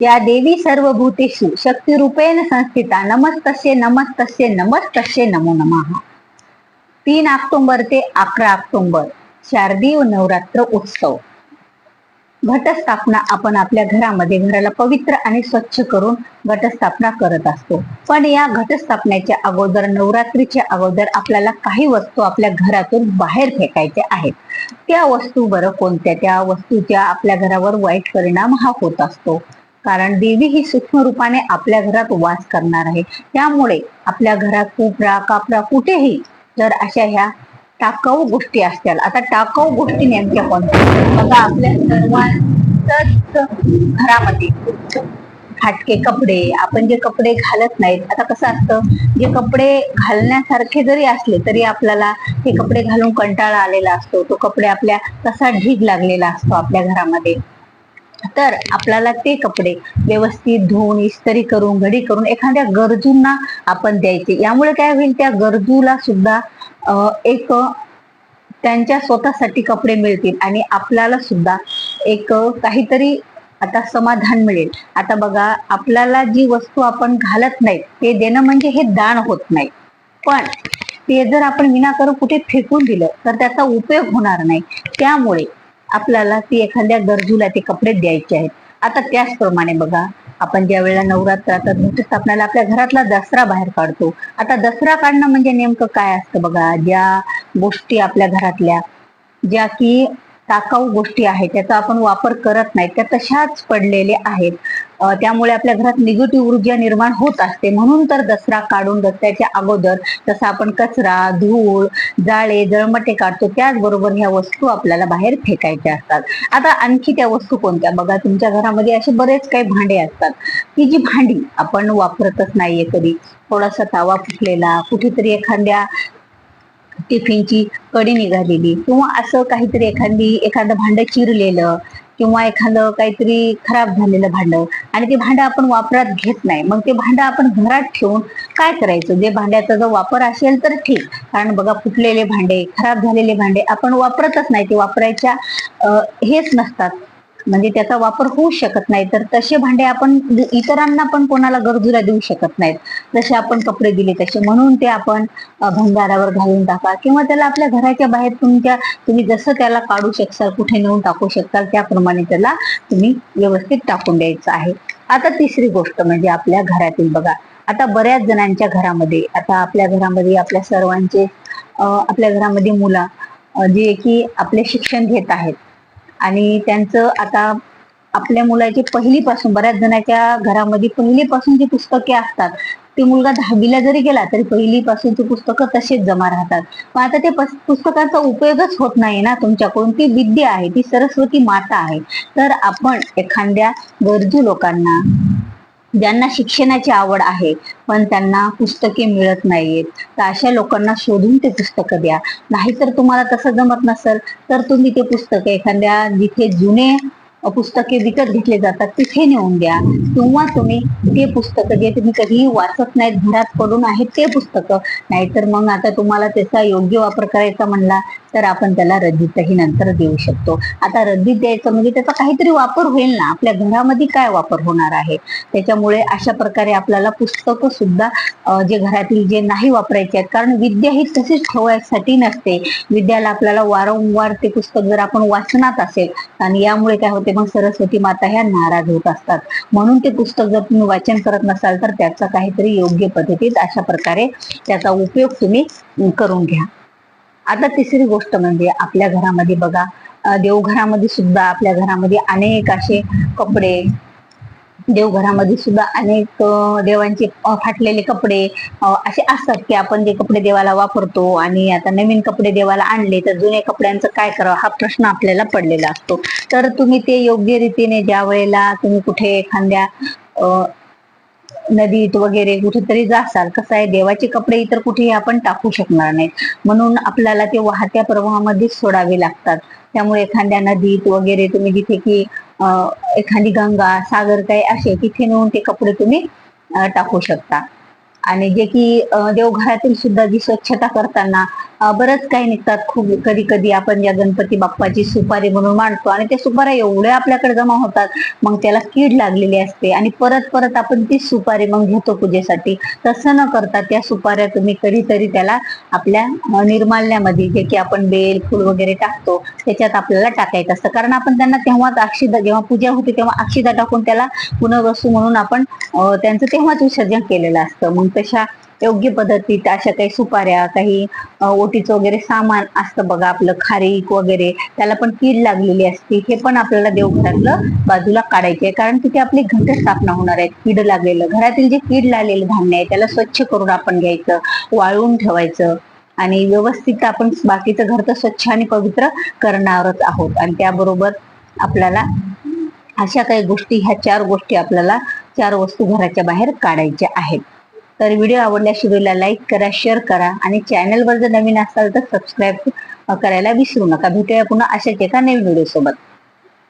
या देवी सर्वभूतेषु शक्तिरूपेण संस्थिता नमस्तस्ये नमस्तस्ये नमस्तस्ये नमो नमः. 3 ऑक्टोबर ते 11 ऑक्टोबर शारदीय नवरात्र उत्सव. घटस्थापना आपण आपल्या घरामध्ये घराला पवित्र आणि स्वच्छ करून घटस्थापना करत असतो. पण या घटस्थापनेच्या अगोदर, नवरात्रीच्या अगोदर आपल्याला काही वस्तू आपल्या घरातून बाहेर फेकायच्या आहेत. त्या वस्तू बरं कोणत्या? त्या वस्तूच्या आपल्या घरावर वाईट परिणाम हा होत असतो. कारण देवी ही सूक्ष्म रूपाने आपल्या घरात वास करणार आहे. त्यामुळे आपल्या घरात कोपरा कापरा कुठेही जर अशा ह्या टाकाऊ गोष्टी असतील, आता टाकाऊ गोष्टी नेमक्या कोणत्या? बघा, आपल्या सर्वांच्याच घरामध्ये फाटके कपडे, आपण जे कपडे घालत नाहीत. आता कसं असतं, जे कपडे घालण्यासारखे जरी असले तरी आपल्याला ते कपडे घालून कंटाळा आलेला असतो. तो कपडे आपल्या तसा ढीग लागलेला असतो आपल्या घरामध्ये. तर आपल्याला ते कपडे व्यवस्थित धुवून इस्त्री करून घडी करून एखाद्या गरजूंना आपण द्यायचे. यामुळे काय होईल, त्या गरजूला सुद्धा एक त्यांच्या स्वतःसाठी कपडे मिळतील आणि आपल्याला सुद्धा एक काहीतरी आता समाधान मिळेल. आता बघा, आपल्याला जी वस्तू आपण घालत नाही ते देणं म्हणजे हे दान होत नाही. पण ते जर आपण विनाकारण कुठे फेकून दिलं तर त्याचा उपयोग होणार नाही. त्यामुळे आपल्याला ती एखाद्या गरजूला ते कपडे द्यायचे आहेत. आता त्याचप्रमाणे बघा, आपण ज्या वेळेला नवरात्रात घटस्थापनेला आपल्या घरातला दसरा बाहेर काढतो. आता दसरा काढणं म्हणजे नेमकं काय असतं बघा, ज्या गोष्टी आपल्या घरातल्या ज्या की टाकाऊ गोष्टी आहेत त्याचा आपण वापर करत नाही, त्या तशाच पडलेल्या आहेत. त्यामुळे आपल्या घरात निगेटिव्ह ऊर्जा निर्माण होत असते. म्हणून तर दसरा काढून दसऱ्याच्या अगोदर जसं आपण कचरा, धूळ, जाळे, जळमटे काढतो, त्याचबरोबर ह्या वस्तू आपल्याला बाहेर फेकायच्या असतात. आता आणखी त्या वस्तू कोणत्या? बघा, तुमच्या घरामध्ये असे बरेच काही भांडे असतात की जी भांडी आपण वापरतच नाहीये कधी. थोडासा तावा फुटलेला, कुठेतरी एखाद्या टिफिनची कडी निघालेली, किंवा असं काहीतरी एखादं भांडं चिरलेलं, किंवा एखादं काहीतरी खराब झालेलं भांडं, आणि ते भांडं आपण वापरात घेत नाही. मग ते भांडं आपण घरात ठेवून काय करायचं? जे भांड्याचा जो वापर असेल तर ठीक, कारण बघा, फुटलेले भांडे, खराब झालेले भांडे आपण वापरतच नाही, ते वापरायच्या हेच नसतात, म्हणजे त्याचा वापर होऊ शकत नाही. तर तसे भांडे आपण इतरांना पण कोणाला गरजूला देऊ शकत नाहीत. जसे आपण कपडे दिले तसे, म्हणून ते आपण भंगारावर घालून टाका, किंवा त्याला आपल्या घराच्या बाहेर तुम्ही जसं त्याला काढू शकताल, कुठे नेऊन टाकू शकताल, त्याप्रमाणे त्याला तुम्ही व्यवस्थित टाकून द्यायचं आहे. आता तिसरी गोष्ट म्हणजे आपल्या घरातील बघा, आता बऱ्याच जणांच्या घरामध्ये, आता आपल्या घरामध्ये आपल्या सर्वांचे आपल्या घरामध्ये मुलं जे की आपले शिक्षण घेत आहेत आणि त्यांचं आता आपल्या मुलाची पहिलीपासून, बऱ्याच जणांच्या घरामध्ये पहिलीपासून जी पुस्तके असतात, ते मुलगा 10वीला जरी गेला तरी पहिलीपासूनची पुस्तकं तसेच जमा राहतात. पण आता ते पुस्तकांचा उपयोगच होत नाही ना तुमच्याकडून. ती विद्या आहे, ती सरस्वती माता आहे. तर आपण एखाद्या गरजू लोकांना, ज्यांना शिक्षणाची आवड आहे पण त्यांना पुस्तके मिळत नाहीयेत, तर अशा लोकांना शोधून ते पुस्तकं द्या. नाहीतर तुम्हाला तसं जमत नसेल तर तुम्ही ते पुस्तक एखाद्या जिथे जुने पुस्तके विकत घेतले जातात तिथे नेऊन द्या, किंवा तुम्ही ते पुस्तकं जे तुम्ही कधीही वाचत नाहीत, घरात पडून आहेत ते पुस्तकं, नाहीतर मग आता तुम्हाला त्याचा योग्य वापर करायचा म्हणला तर आपण त्याला रद्दीतही नंतर देऊ शकतो. आता रद्दीत द्यायचं म्हणजे त्याचा काहीतरी वापर होईल ना, आपल्या घरामध्ये काय वापर होणार आहे. त्याच्यामुळे अशा प्रकारे आपल्याला पुस्तकं सुद्धा जे घरातील जे नाही वापरायचे आहेत, कारण विद्या ही तशीच ठेवायसाठी नसते. विद्याला आपल्याला वारंवार ते पुस्तक जर आपण वाचनात असेल, आणि यामुळे काय होते, मग सरस्वती माता ह्या नाराज होत असतात. म्हणून ते पुस्तक जर तुम्ही वाचन करत नसाल तर त्याचा काहीतरी योग्य पद्धतीत अशा प्रकारे त्याचा उपयोग तुम्ही करून घ्या. आता तिसरी गोष्ट म्हणजे आपल्या घरामध्ये बघा, देवघरामध्ये सुद्धा आपल्या घरामध्ये अनेक असे कपडे, देवघरामध्ये सुद्धा अनेक देवांचे फाटलेले कपडे असे असतात की आपण जे कपडे देवाला वापरतो, आणि आता नवीन कपडे देवाला आणले तर जुन्या कपड्यांचं काय करावं हा प्रश्न आपल्याला पडलेला असतो. तर तुम्ही ते योग्य रीतीने, ज्या वेळेला तुम्ही कुठे एखाद्या नदीत वगैरे कुठेतरी जासाल, कसं आहे, देवाचे कपडे इतर कुठेही आपण टाकू शकणार नाही, म्हणून आपल्याला ते वाहत्या प्रवाहामध्येच सोडावे लागतात. त्यामुळे एखाद्या नदीत वगैरे तुम्ही जिथे की एखादी गंगा, सागर काय असे, तिथे नेऊन ते कपडे तुम्ही टाकू शकता. आणि जे की देवघरातील सुद्धा जी स्वच्छता करताना बरंच काही निघतात. खूप कधी कधी आपण ज्या गणपती बाप्पाची सुपारी म्हणून मांडतो आणि त्या सुपाऱ्या एवढ्या आपल्याकडे जमा होतात, मग त्याला कीड लागलेली असते आणि परत परत आपण ती सुपारी मग घेतो पूजेसाठी. तसं न करता त्या सुपाऱ्या तुम्ही कधीतरी त्याला आपल्या निर्माल्यामध्ये, जे की आपण बेल फूल वगैरे टाकतो त्याच्यात आपल्याला टाकायचं असतं. कारण आपण त्यांना तेव्हाच अक्षिदा, जेव्हा पूजा होते तेव्हा अक्षिदा टाकून त्याला पुनर्वसू म्हणून आपण त्यांचं तेव्हाच विसर्जन केलेलं असतं. मग तशा योग्य पद्धतीत अशा काही सुपाऱ्या, काही ओटीचं वगैरे सामान असतं बघा, आपलं खारीक वगैरे, त्याला पण कीड लागलेली असते. हे पण आपल्याला देवघरातलं बाजूला काढायचे आहे, कारण तिथे आपली घटस्थापना होणार आहे. कीड लागलेलं, घरातील जे कीड लागलेलं धान्य आहे त्याला स्वच्छ करून आपण घ्यायचं, वाळवून ठेवायचं आणि व्यवस्थित आपण बाकीचं घर तर स्वच्छ आणि पवित्र करणारच आहोत. आणि त्याबरोबर आपल्याला अशा काही गोष्टी, ह्या 4 गोष्टी आपल्याला, 4 वस्तू घराच्या बाहेर काढायच्या आहेत. तर व्हिडिओ आवडल्यास व्हिडिओला लाईक करा, शेअर करा आणि चॅनलवर जर नवीन असाल तर सबस्क्राईब करायला विसरू नका. भेटूया पुन्हा अशाच एका नवीन व्हिडिओ सोबत.